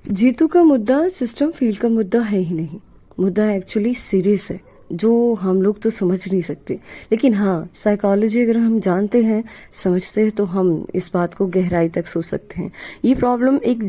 जीतू का मुद्दा system fail का मुद्दा है ही नहीं। मुद्दा एक्चुअली सीरियस है, जो हम लोग तो समझ नहीं सकते। लेकिन हाँ, साइकोलॉजी अगर हम जानते हैं, समझते हैं, तो हम इस बात को गहराई तक सोच सकते हैं। ये प्रॉब्लम एक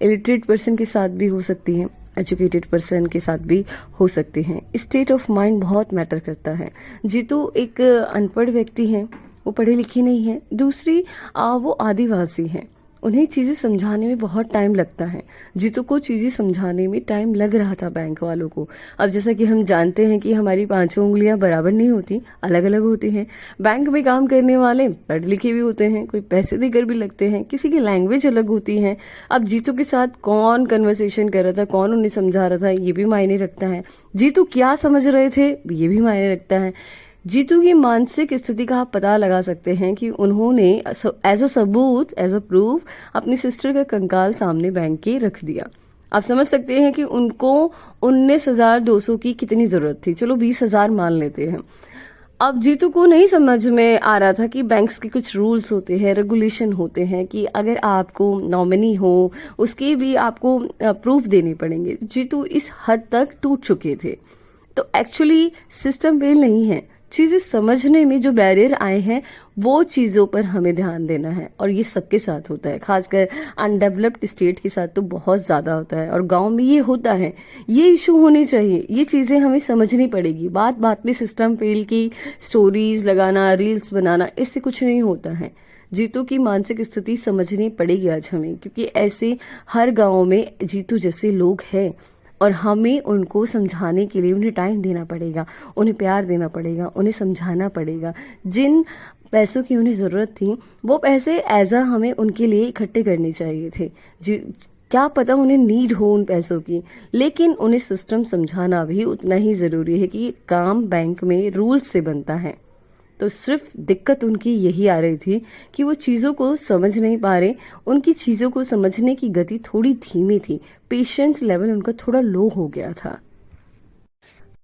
इलिटरेट पर्सन के साथ भी हो सकती है, एजुकेटेड पर्सन के साथ भी हो सकती है। स्टेट ऑफ माइंड बहुत मैटर करता है। जीतू एक अनपढ़ व्यक्ति है, वो पढ़े लिखे नहीं है। दूसरी वो आदिवासी हैं, उन्हें चीजें समझाने में बहुत टाइम लगता है। जीतू को चीजें समझाने में टाइम लग रहा था बैंक वालों को। अब जैसा कि हम जानते हैं कि हमारी पांचों उंगलियां बराबर नहीं होती, अलग अलग होती हैं। बैंक में काम करने वाले पढ़े लिखे भी होते हैं, कोई पैसे देकर भी लगते हैं, किसी की लैंग्वेज अलग होती है। अब जीतू के साथ कौन कन्वर्सेशन कर रहा था, कौन उन्हें समझा रहा था, ये भी मायने रखता है। जीतू क्या समझ रहे थे, ये भी मायने रखता है। जीतू की मानसिक स्थिति का आप पता लगा सकते हैं कि उन्होंने एज अ सबूत, एज अ प्रूफ अपनी सिस्टर का कंकाल सामने बैंक के रख दिया। आप समझ सकते हैं कि उनको 19,200 की कितनी जरूरत थी। चलो 20,000 मान लेते हैं। अब जीतू को नहीं समझ में आ रहा था कि बैंक्स के कुछ रूल्स होते हैं, रेगुलेशन होते हैं कि अगर आपको नॉमिनी हो उसके भी आपको प्रूफ देने पड़ेंगे। जीतू इस हद तक टूट चुके थे। तो एक्चुअली सिस्टम फेल नहीं है, चीजें समझने में जो बैरियर आए हैं वो चीजों पर हमें ध्यान देना है। और ये सबके साथ होता है, खासकर अनडेवलप्ड स्टेट के साथ तो बहुत ज्यादा होता है, और गांव में ये होता है। ये इशू होने चाहिए, ये चीजें हमें समझनी पड़ेगी। बात बात में सिस्टम फेल की स्टोरीज लगाना, रील्स बनाना, इससे कुछ नहीं होता है। जीतू की मानसिक स्थिति समझनी पड़ेगी आज हमें, क्योंकि ऐसे हर गांव में जीतू जैसे लोग हैं, और हमें उनको समझाने के लिए उन्हें टाइम देना पड़ेगा, उन्हें प्यार देना पड़ेगा, उन्हें समझाना पड़ेगा। जिन पैसों की उन्हें जरूरत थी, वो पैसे एज अ हमें उनके लिए इकट्ठे करने चाहिए थे। जी, क्या पता उन्हें नीड हो उन पैसों की, लेकिन उन्हें सिस्टम समझाना भी उतना ही जरूरी है कि काम बैंक में रूल्स से बनता है। तो सिर्फ दिक्कत उनकी यही आ रही थी कि वो चीजों को समझ नहीं पा रहे। उनकी चीजों को समझने की गति थोड़ी धीमी थी, पेशेंस लेवल उनका थोड़ा लो हो गया था।